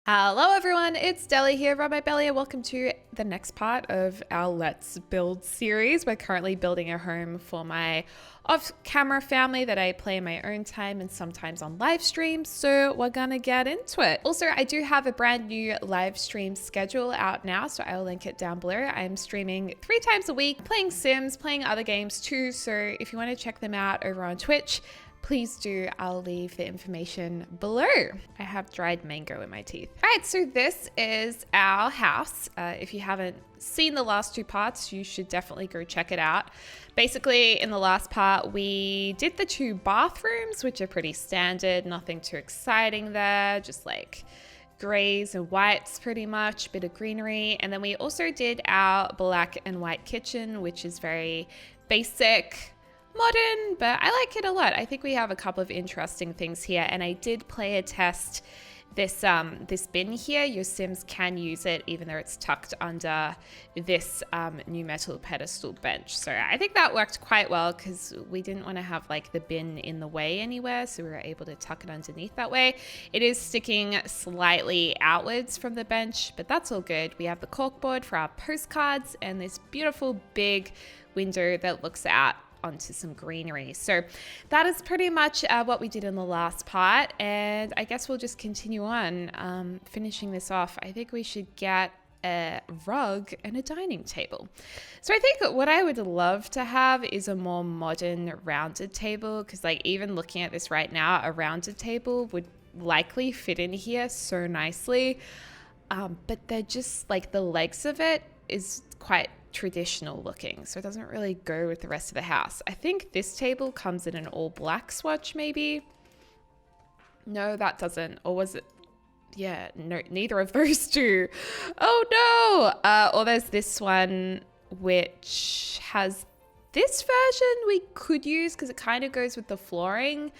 Hello everyone, it's Deli here, Rub My Belly, and welcome to the next part of our Let's Build series. We're currently building a home for my off-camera family that I play in my own time and sometimes on live streams, so we're gonna get into it. Also, I do have a brand new live stream schedule out now, so I will link it down below. I'm streaming 3 times a week, playing Sims, playing other games too, so if you want to check them out over on Twitch, please do. I'll leave the information below. I have dried mango in my teeth. All right, so this is our house. If you haven't seen the last 2 parts, you should definitely go check it out. Basically, in the last part, we did the 2 bathrooms, which are pretty standard, nothing too exciting there, just like grays and whites pretty much, bit of greenery. And then we also did our black and white kitchen, which is very basic, modern, but I like it a lot. I think we have a couple of interesting things here, and I did play a test. This bin here, your Sims can use it even though it's tucked under this new metal pedestal bench. So I think that worked quite well because we didn't want to have like the bin in the way anywhere, so we were able to tuck it underneath that way. It is sticking slightly outwards from the bench, but that's all good. We have the corkboard for our postcards and this beautiful big window that looks out onto some greenery. So that is pretty much what we did in the last part, and I guess we'll just continue on finishing this off. I think we should get a rug and a dining table. So I think what I would love to have is a more modern rounded table, because like even looking at this right now, a rounded table would likely fit in here so nicely, but they're just like the legs of it is quite traditional looking, so it doesn't really go with the rest of the house. I think this table comes in an all black swatch, maybe. No, that doesn't. Or was it? Yeah, no, neither of those two. Oh no! Or there's this one which has this version we could use because it kind of goes with the flooring,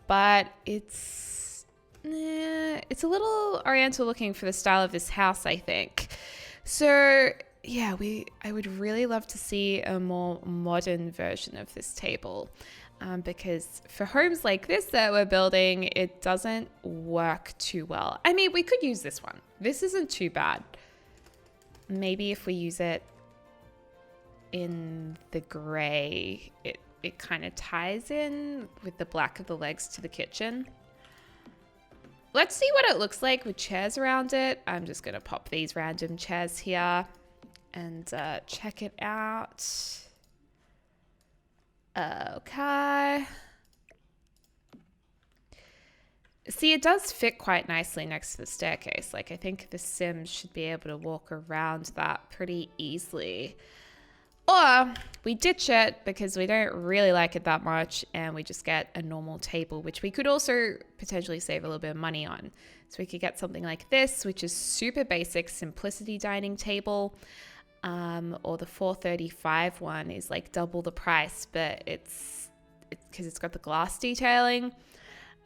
but it's a little oriental looking for the style of this house, I think. So yeah, I would really love to see a more modern version of this table, because for homes like this that we're building, it doesn't work too well. I mean, we could use this one. This isn't too bad. Maybe if we use it in the gray, it kind of ties in with the black of the legs to the kitchen. Let's see what it looks like with chairs around it. I'm just going to pop these random chairs here and check it out. Okay. See, it does fit quite nicely next to the staircase. Like, I think the Sims should be able to walk around that pretty easily. Or we ditch it because we don't really like it that much and we just get a normal table, which we could also potentially save a little bit of money on. So we could get something like this, which is super basic simplicity dining table. Or the $4.35 one is like double the price, but it's because it's got the glass detailing.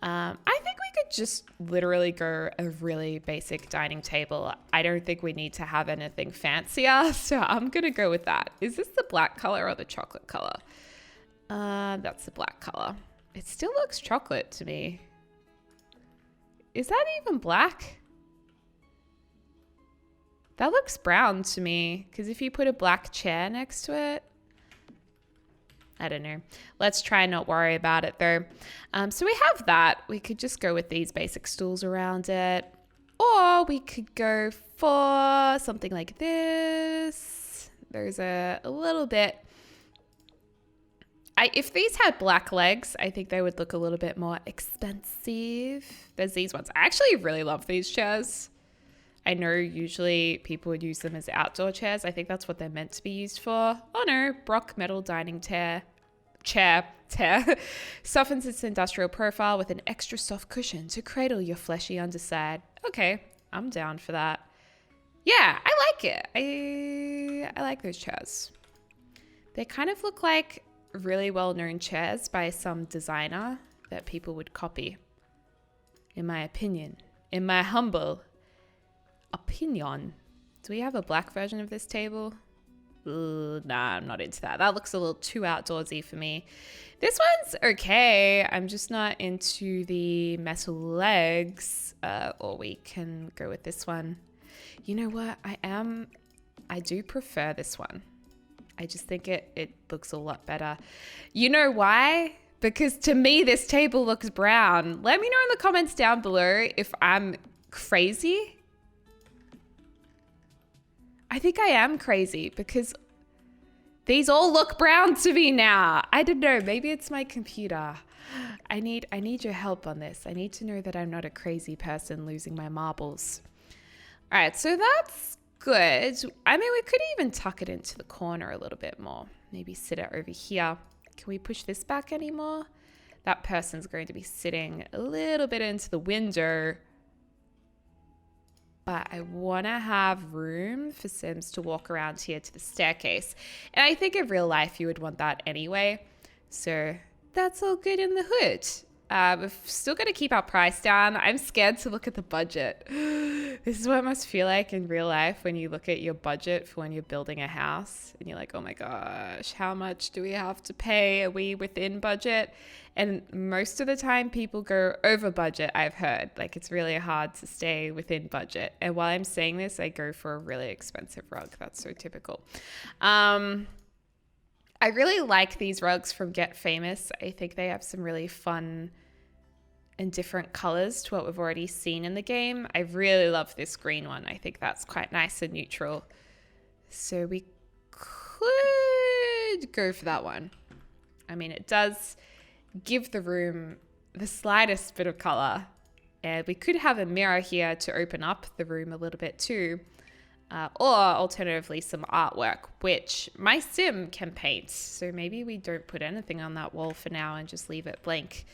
I think we could just literally go a really basic dining table. I don't think we need to have anything fancier, so I'm gonna go with that. Is this the black color or the chocolate color? That's the black color. It still looks chocolate to me. Is that even black? That looks brown to me, because if you put a black chair next to it, I don't know. Let's try and not worry about it though. So we have that. We could just go with these basic stools around it, or we could go for something like this. There's a little bit. If these had black legs, I think they would look a little bit more expensive. There's these ones. I actually really love these chairs. I know usually people would use them as outdoor chairs. I think that's what they're meant to be used for. Oh no, Brock metal dining chair softens its industrial profile with an extra soft cushion to cradle your fleshy underside. Okay, I'm down for that. Yeah, I like it. I like those chairs. They kind of look like really well-known chairs by some designer that people would copy, in my opinion. In my humble opinion. Do we have a black version of this table? Nah, I'm not into that. That looks a little too outdoorsy for me. This one's okay. I'm just not into the metal legs. Or we can go with this one. You know what? I do prefer this one. I just think it looks a lot better. You know why? Because to me, this table looks brown. Let me know in the comments down below if I'm crazy. I think I am crazy because these all look brown to me now. I don't know. Maybe it's my computer. I need your help on this. I need to know that I'm not a crazy person losing my marbles. All right, so that's good. I mean, we could even tuck it into the corner a little bit more. Maybe sit it over here. Can we push this back anymore? That person's going to be sitting a little bit into the window. But I want to have room for Sims to walk around here to the staircase. And I think in real life you would want that anyway. So that's all good in the hood. We're still going to keep our price down. I'm scared to look at the budget. This is what it must feel like in real life when you look at your budget for when you're building a house. And you're like, oh my gosh, how much do we have to pay? Are we within budget? And most of the time people go over budget, I've heard. Like it's really hard to stay within budget. And while I'm saying this, I go for a really expensive rug. That's so typical. I really like these rugs from Get Famous. I think they have some really fun and different colors to what we've already seen in the game. I really love this green one. I think that's quite nice and neutral. So we could go for that one. I mean, it does give the room the slightest bit of color. And we could have a mirror here to open up the room a little bit too. Or alternatively some artwork, which my sim can paint. So maybe we don't put anything on that wall for now and just leave it blank.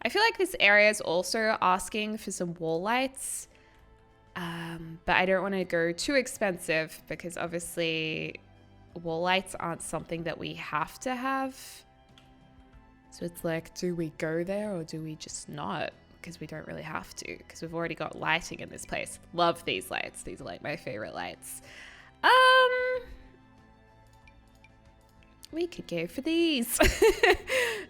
I feel like this area is also asking for some wall lights. But I don't want to go too expensive because obviously wall lights aren't something that we have to have. So it's like, do we go there or do we just not? Because we don't really have to, because we've already got lighting in this place. Love these lights. These are like my favorite lights. We could go for these.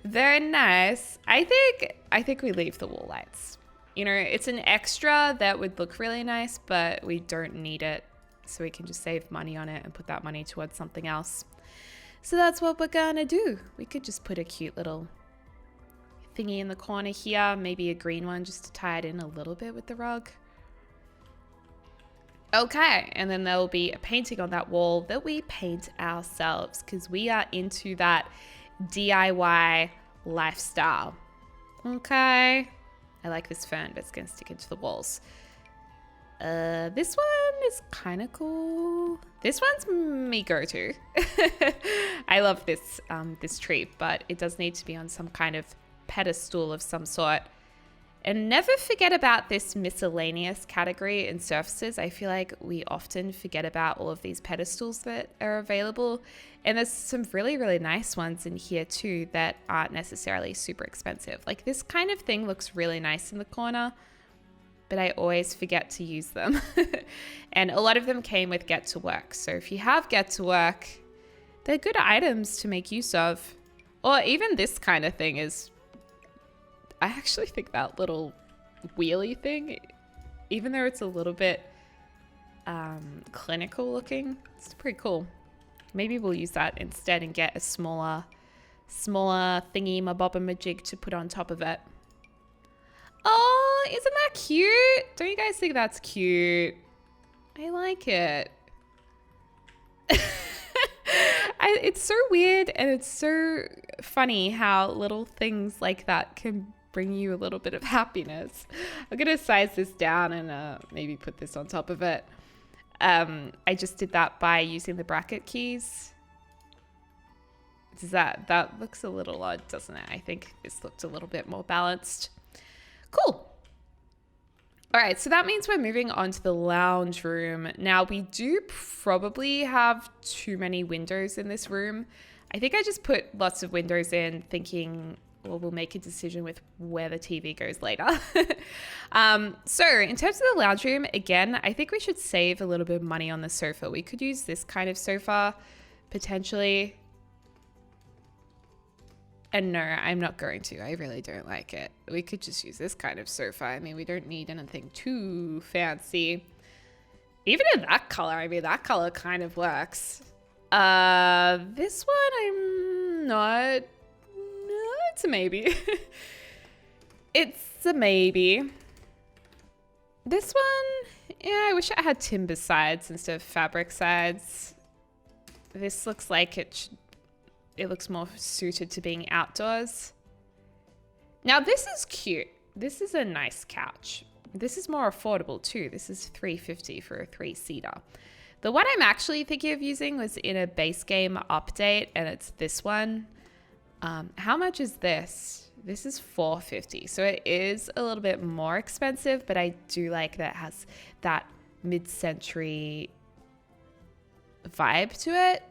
Very nice. I think we leave the wall lights. You know, it's an extra that would look really nice, but we don't need it. So we can just save money on it and put that money towards something else. So that's what we're gonna do. We could just put a cute little thingy in the corner here, maybe a green one just to tie it in a little bit with the rug. Okay, and then there will be a painting on that wall that we paint ourselves because we are into that DIY lifestyle. Okay, I like this fern, but it's gonna stick into the walls. This one is kind of cool. This one's me go-to. I love this this tree, but it does need to be on some kind of pedestal of some sort. And never forget about this miscellaneous category in surfaces. I feel like we often forget about all of these pedestals that are available. And there's some really, really nice ones in here too that aren't necessarily super expensive. Like this kind of thing looks really nice in the corner, but I always forget to use them. And a lot of them came with Get to Work. So if you have Get to Work, they're good items to make use of. Or even this kind of thing is, I actually think that little wheelie thing, even though it's a little bit clinical looking, it's pretty cool. Maybe we'll use that instead and get a smaller thingy, my bob and my jig to put on top of it. Oh, isn't that cute? Don't you guys think that's cute? I like it. It's so weird and it's so funny how little things like that can bring you a little bit of happiness. I'm gonna size this down and maybe put this on top of it. I just did that by using the bracket keys. That looks a little odd, doesn't it? I think this looked a little bit more balanced. Cool. All right, so that means we're moving on to the lounge room. Now, we do probably have too many windows in this room. I think I just put lots of windows in thinking, well, we'll make a decision with where the TV goes later. So in terms of the lounge room, again, I think we should save a little bit of money on the sofa. We could use this kind of sofa potentially. And no, I'm not going to. I really don't like it. We could just use this kind of sofa. I mean, we don't need anything too fancy. Even in that color, I mean, that color kind of works. This one, I'm not. No, it's a maybe. It's a maybe. This one, yeah, I wish it had timber sides instead of fabric sides. This looks like it looks more suited to being outdoors. Now this is cute. This is a nice couch. This is more affordable too. This is $350 for a 3-seater. The one I'm actually thinking of using was in a base game update, and it's this one. How much is this? This is $450. So it is a little bit more expensive, but I do like that it has that mid-century vibe to it.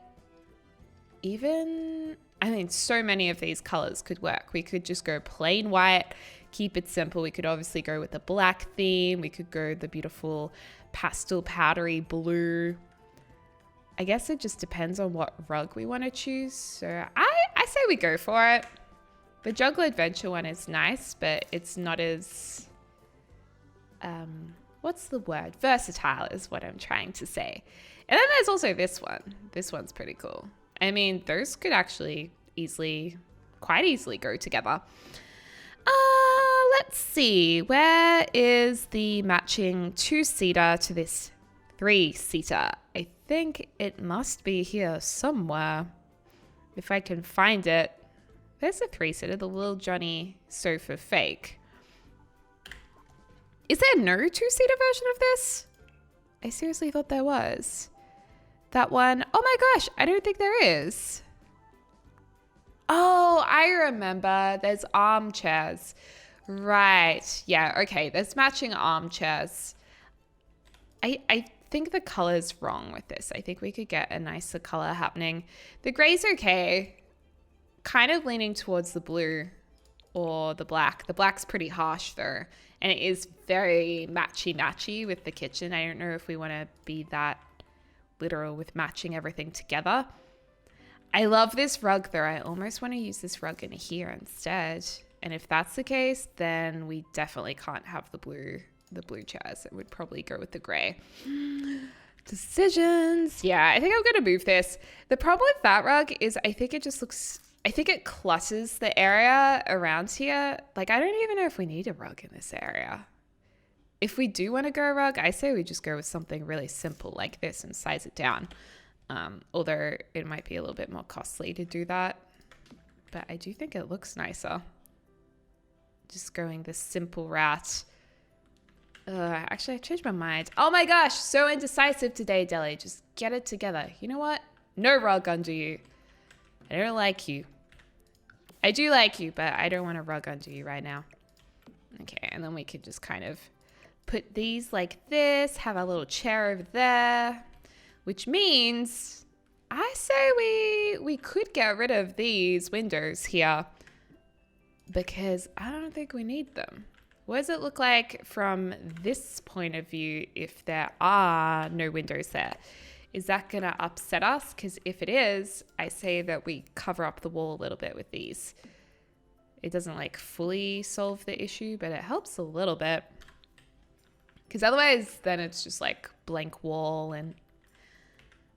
Even, I mean, so many of these colors could work. We could just go plain white, keep it simple. We could obviously go with the black theme. We could go the beautiful pastel powdery blue. I guess it just depends on what rug we want to choose. So I say we go for it. The Jungle Adventure one is nice, but it's not as, what's the word? Versatile is what I'm trying to say. And then there's also this one. This one's pretty cool. I mean, those could actually quite easily go together. Let's see. Where is the matching 2-seater to this 3-seater? I think it must be here somewhere. If I can find it. There's a 3-seater, the Little Johnny sofa fake. Is there no 2-seater version of this? I seriously thought there was. That one, oh my gosh, I don't think there is. Oh, I remember. There's armchairs. Right. Yeah, okay. There's matching armchairs. I think the color's wrong with this. I think we could get a nicer color happening. The gray's okay. Kind of leaning towards the blue or the black. The black's pretty harsh though. And it is very matchy-matchy with the kitchen. I don't know if we want to be that literal with matching everything together. I love this rug though. I almost want to use this rug in here instead. And if that's the case, then we definitely can't have the blue chairs. It would probably go with the gray. Decisions. Yeah, I think I'm going to move this. The problem with that rug is I think it clutters the area around here. Like, I don't even know if we need a rug in this area. If we do want to go rug, I say we just go with something really simple like this and size it down. Although it might be a little bit more costly to do that. But I do think it looks nicer. Just going the simple route. Actually, I changed my mind. Oh my gosh, so indecisive today, Deli. Just get it together. You know what? No rug under you. I don't like you. I do like you, but I don't want a rug under you right now. Okay, and then we could just kind of put these like this, have a little chair over there, which means I say we could get rid of these windows here because I don't think we need them. What does it look like from this point of view if there are no windows there? Is that going to upset us? Because if it is, I say that we cover up the wall a little bit with these. It doesn't like fully solve the issue, but it helps a little bit. Because otherwise, then it's just like blank wall. And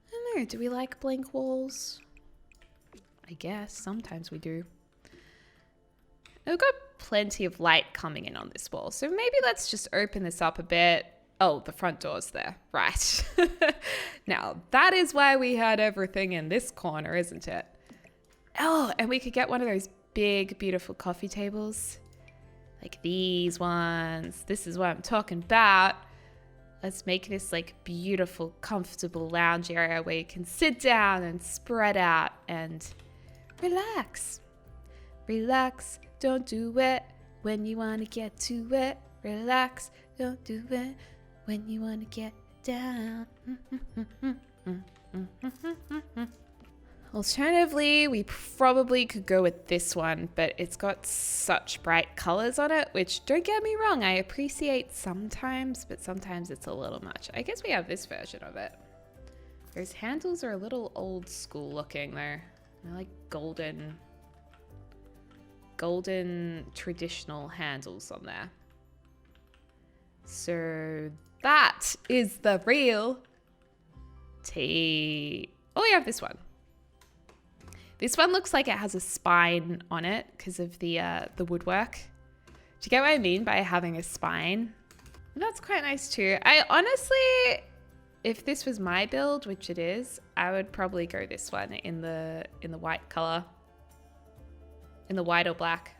I don't know, do we like blank walls? I guess sometimes we do. We've got plenty of light coming in on this wall. So maybe let's just open this up a bit. Oh, the front door's there. Right. Now, that is why we had everything in this corner, isn't it? Oh, and we could get one of those big, beautiful coffee tables. Like these ones. This is what I'm talking about. Let's make this like beautiful, comfortable lounge area where you can sit down and spread out and relax. Relax. Don't do it when you want to get to it. Relax. Don't do it when you want to get down. Alternatively, we probably could go with this one, but it's got such bright colors on it, which, don't get me wrong, I appreciate sometimes, but sometimes it's a little much. I guess we have this version of it. Those handles are a little old school looking though. They're like golden traditional handles on there. So that is the real tea. Oh, we have this one. This one looks like it has a spine on it because of the woodwork. Do you get what I mean by having a spine? That's quite nice too. I honestly, if this was my build, which it is, I would probably go this one in the white color. In the white or black.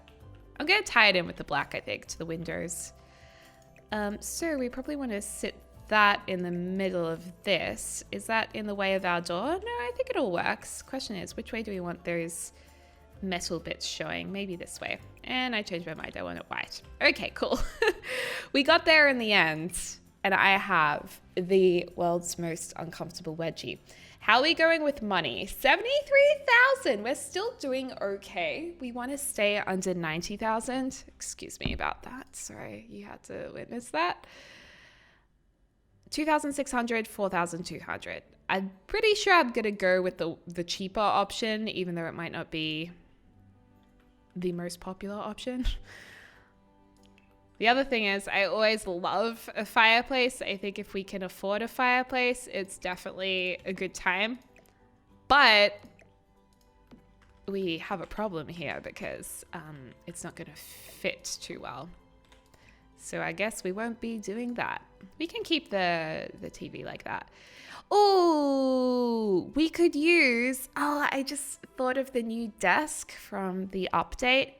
I'm gonna tie it in with the black, I think, to the windows. So we probably want to sit that in the middle of this. Is that in the way of our door? No, I think it all works. Question is, which way do we want those metal bits showing? Maybe this way. And I changed my mind. I want it white. Okay, cool. We got there in the end, and I have the world's most uncomfortable wedgie. How are we going with money? 73,000. We're still doing okay. We want to stay under 90,000. Excuse me about that. Sorry, you had to witness that. 2,600, 4,200. I'm pretty sure I'm going to go with the cheaper option, even though it might not be the most popular option. The other thing is, I always love a fireplace. I think if we can afford a fireplace, it's definitely a good time. But we have a problem here because it's not going to fit too well. So I guess we won't be doing that. We can keep the TV like that. Oh, we could use... Oh, I just thought of the new desk from the update.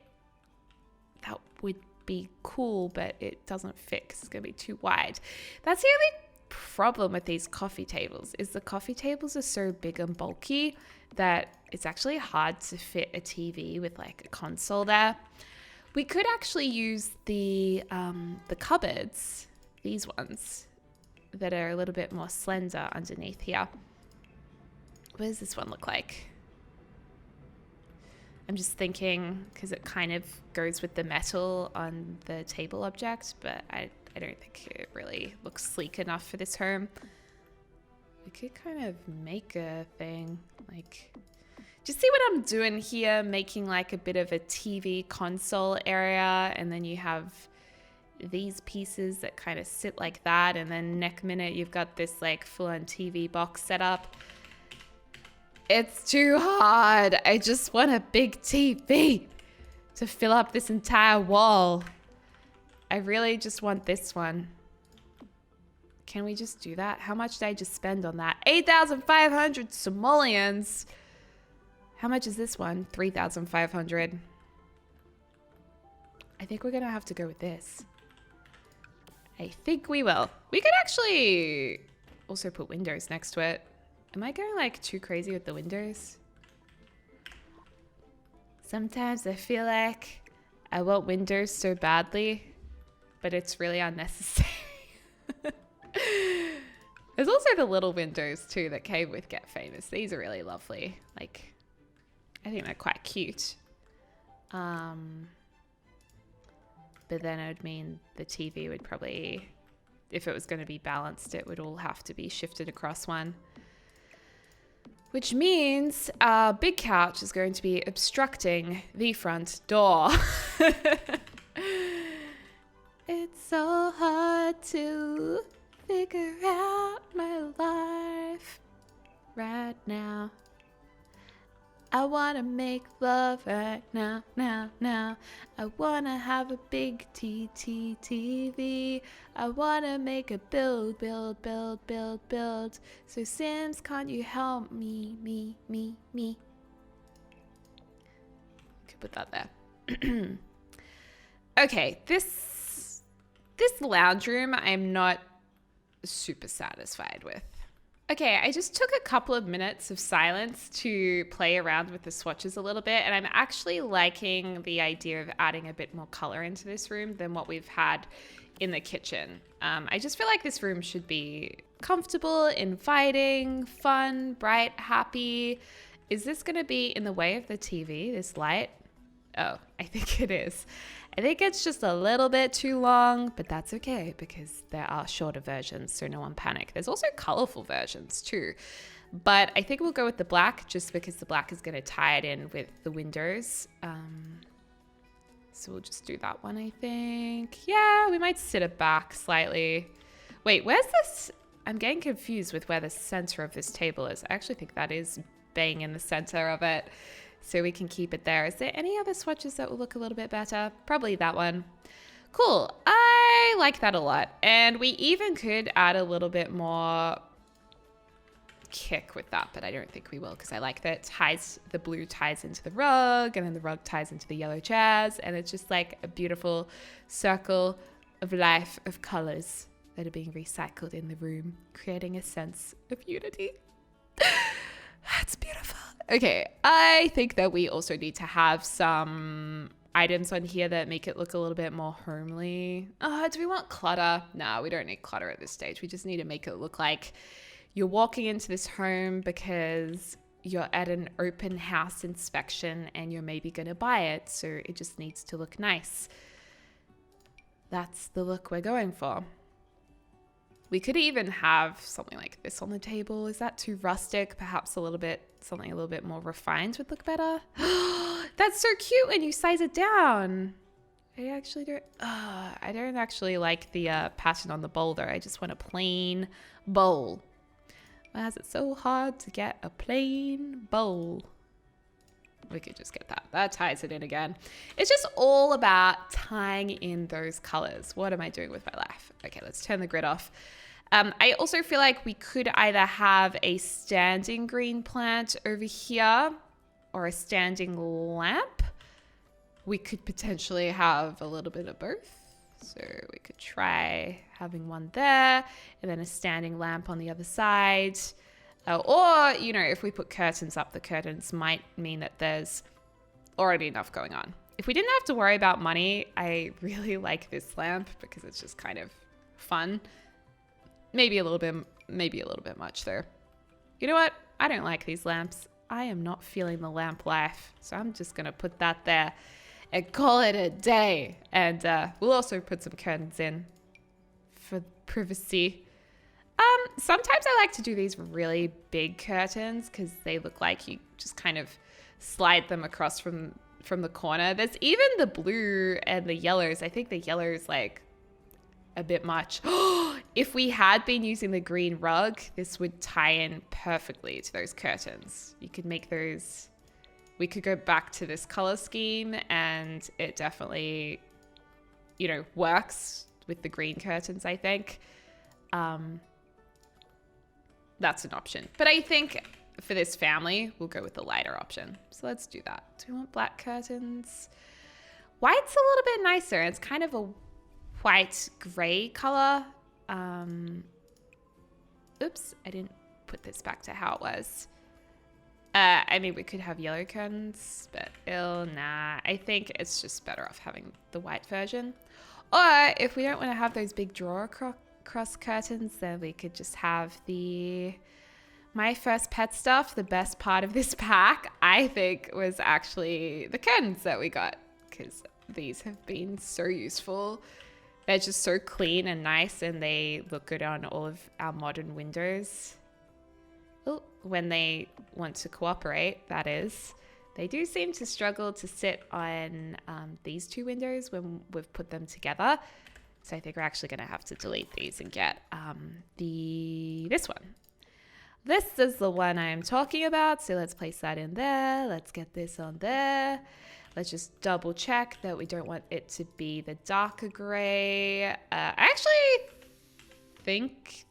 That would be cool, but it doesn't fit because it's going to be too wide. That's the only problem with these coffee tables, is the coffee tables are so big and bulky that it's actually hard to fit a TV with like a console there. We could actually use the cupboards, these ones that are a little bit more slender underneath here. What does this one look like? I'm just thinking because it kind of goes with the metal on the table object, but I don't think it really looks sleek enough for this home. We could kind of make a thing like... Do you see what I'm doing here? Making like a bit of a TV console area, and then you have these pieces that kind of sit like that, and then next minute you've got this like full-on TV box set up. It's too hard. I just want a big TV to fill up this entire wall. I really just want this one. Can we just do that? How much did I just spend on that? 8,500 simoleons. How much is this one? 3,500. I think we're gonna have to go with this. I think we will. We could actually also put windows next to it. Am I going like too crazy with the windows? Sometimes I feel like I want windows so badly, but it's really unnecessary. There's also the little windows too that came with Get Famous. These are really lovely. Like, I think they're quite cute. But then it would mean the TV would probably, if it was going to be balanced, it would all have to be shifted across one. Which means our big couch is going to be obstructing the front door. It's so hard to figure out my life right now. I wanna make love right now, now. I wanna have a big TV. I wanna make a build. So Sims, can't you help me? Could put that there. Okay, this lounge room I'm not super satisfied with. Okay, I just took a couple of minutes of silence to play around with the swatches a little bit, and I'm actually liking the idea of adding a bit more color into this room than what we've had in the kitchen. I just feel like this room should be comfortable, inviting, fun, bright, happy. Is this going to be in the way of the TV, this light? Oh, I think it is. I think it's just a little bit too long, but that's okay because there are shorter versions, so no one panic. There's also colorful versions too. But I think we'll go with the black just because the black is going to tie it in with the windows. So we'll just do that one, I think. Yeah, we might sit it back slightly. Wait, where's this? I'm getting confused with where the center of this table is. I actually think that is bang in the center of it. So we can keep it there. Is there any other swatches that will look a little bit better? Probably that one. Cool. I like that a lot. And we even could add a little bit more kick with that, but I don't think we will because I like that the blue ties into the rug and then the rug ties into the yellow chairs, and it's just like a beautiful circle of life of colors that are being recycled in the room, creating a sense of unity. That's beautiful. Okay, I think that we also need to have some items on here that make it look a little bit more homely. Do we want clutter? No, we don't need clutter at this stage. We just need to make it look like you're walking into this home because you're at an open house inspection and you're maybe going to buy it. So it just needs to look nice. That's the look we're going for. We could even have something like this on the table. Is that too rustic? Perhaps something a little bit more refined would look better. That's so cute when you size it down. I actually don't. I don't actually like the pattern on the bowl though. I just want a plain bowl. Why is it so hard to get a plain bowl? We could just get that. That ties it in again. It's just all about tying in those colors. What am I doing with my life? Okay, let's turn the grid off. I also feel like we could either have a standing green plant over here or a standing lamp. We could potentially have a little bit of both. So we could try having one there and then a standing lamp on the other side. Or, you know, if we put curtains up, the curtains might mean that there's already enough going on. If we didn't have to worry about money, I really like this lamp because it's just kind of fun. Maybe a little bit much though. You know what? I don't like these lamps. I am not feeling the lamp life. So I'm just going to put that there and call it a day. And we'll also put some curtains in for privacy. Sometimes I like to do these really big curtains because they look like you just kind of slide them across from the corner. There's even the blue and the yellows. I think the yellow is like a bit much. If we had been using the green rug, this would tie in perfectly to those curtains. You could make those. We could go back to this color scheme and it definitely, you know, works with the green curtains, I think. That's an option. But I think for this family, we'll go with the lighter option. So let's do that. Do we want black curtains? White's a little bit nicer. It's kind of a white gray color. Oops, I didn't put this back to how it was. I mean, we could have yellow curtains, but nah. I think it's just better off having the white version. Or if we don't want to have those big drawer cross curtains, then we could just have my first pet stuff. The best part of this pack, I think, was actually the curtains that we got, because these have been so useful. They're just so clean and nice, and they look good on all of our modern windows. Oh, when they want to cooperate, that is. They do seem to struggle to sit on these two windows when we've put them together. So I think we're actually going to have to delete these and get this one. This is the one I'm talking about. So let's place that in there. Let's get this on there. Let's just double check that we don't want it to be the darker gray. I actually think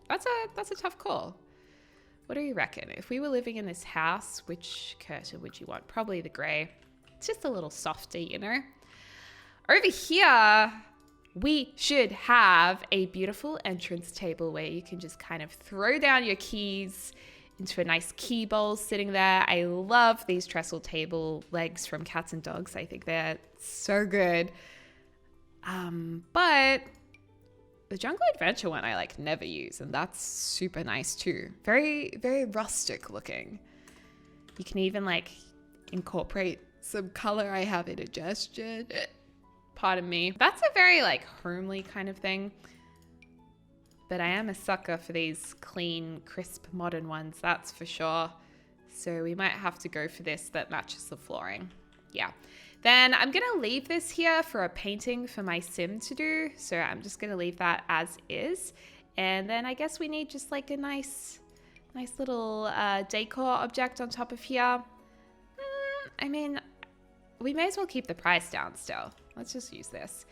that's a tough call. What do you reckon? If we were living in this house, which curtain would you want? Probably the gray. It's just a little softer, you know? Over here, we should have a beautiful entrance table where you can just kind of throw down your keys into a nice key bowl sitting there. I love these trestle table legs from Cats and Dogs. I think they're so good. But the Jungle Adventure one I never use, and that's super nice too. Very, very rustic looking. You can even incorporate some color. I have indigestion. Pardon me. That's a very like homely kind of thing. But I am a sucker for these clean, crisp, modern ones, that's for sure. So we might have to go for this that matches the flooring. Yeah. Then I'm going to leave this here for a painting for my sim to do. So I'm just going to leave that as is. And then I guess we need just like a nice little decor object on top of here. I mean, we may as well keep the price down still. Let's just use this.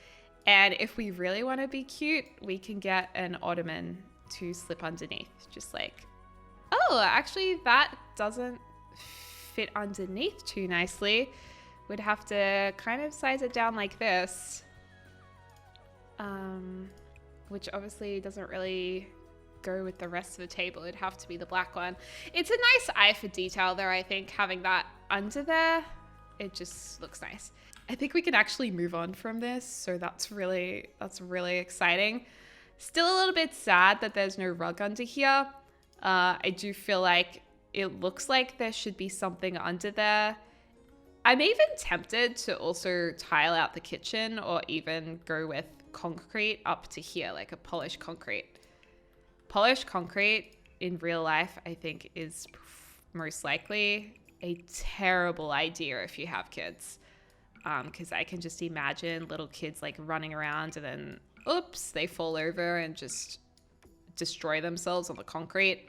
And if we really want to be cute, we can get an ottoman to slip underneath. Just like, oh, actually that doesn't fit underneath too nicely. We'd have to kind of size it down like this. Which obviously doesn't really go with the rest of the table. It'd have to be the black one. It's a nice eye for detail though, I think, having that under there. It just looks nice. I think we can actually move on from this, so that's really exciting. Still a little bit sad that there's no rug under here. I do feel like it looks like there should be something under there. I'm even tempted to also tile out the kitchen or even go with concrete up to here, like a polished concrete. Polished concrete in real life, I think, is most likely a terrible idea if you have kids. Because I can just imagine little kids like running around and then, oops, they fall over and just destroy themselves on the concrete.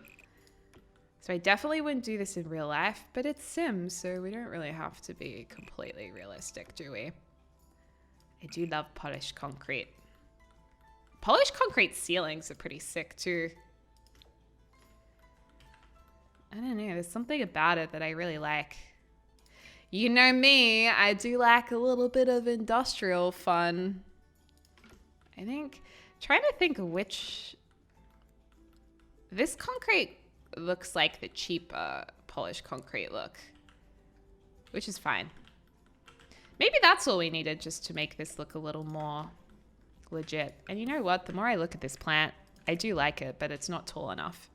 So I definitely wouldn't do this in real life, but it's Sims, so we don't really have to be completely realistic, do we? I do love polished concrete. Polished concrete ceilings are pretty sick too. I don't know, there's something about it that I really like. You know me, I do like a little bit of industrial fun. I think, trying to think of which, this concrete looks like the cheaper polished concrete look, which is fine. Maybe that's all we needed just to make this look a little more legit. And you know what, the more I look at this plant, I do like it, but it's not tall enough.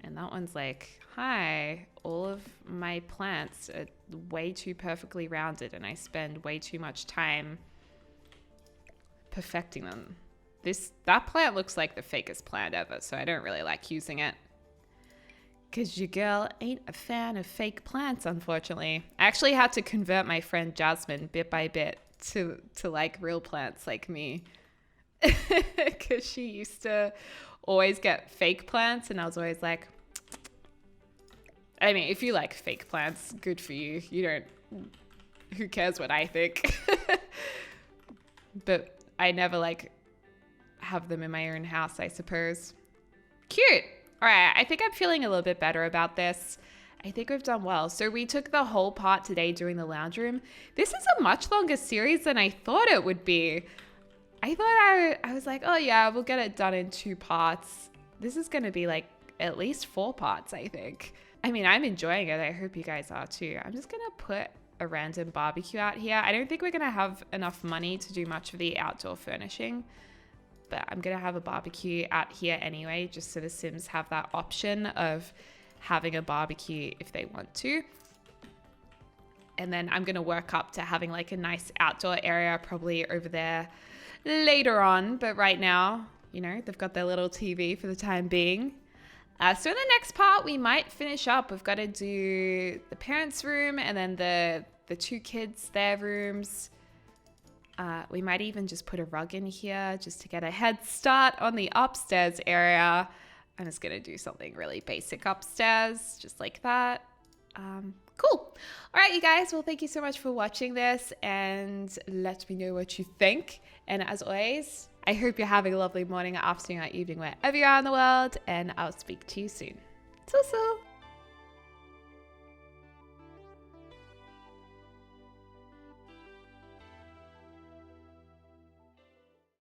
And that one's like, hi, all of my plants are way too perfectly rounded and I spend way too much time perfecting them. That plant looks like the fakest plant ever, so I don't really like using it. Because your girl ain't a fan of fake plants, unfortunately. I actually had to convert my friend Jasmine bit by bit to like real plants like me. Because she used to always get fake plants and I was always like, I mean, if you like fake plants, good for you. You don't, who cares what I think? But I never like have them in my own house, I suppose. Cute. All right, I think I'm feeling a little bit better about this. I think we've done well. So we took the whole part today doing the lounge room. This is a much longer series than I thought it would be. I thought I was like, oh yeah, we'll get it done in 2 parts. This is going to be like at least 4 parts, I think. I mean, I'm enjoying it. I hope you guys are too. I'm just going to put a random barbecue out here. I don't think we're going to have enough money to do much of the outdoor furnishing, but I'm going to have a barbecue out here anyway, just so the Sims have that option of having a barbecue if they want to. And then I'm going to work up to having like a nice outdoor area probably over there later on. But right now, you know, they've got their little TV for the time being. So in the next part, we might finish up. We've got to do the parents' room and then the 2 kids, their rooms. We might even just put a rug in here just to get a head start on the upstairs area. I'm just going to do something really basic upstairs, just like that. Cool. All right, you guys. Well, thank you so much for watching this and let me know what you think. And as always, I hope you're having a lovely morning, afternoon, or evening, wherever you are in the world, and I'll speak to you soon. So.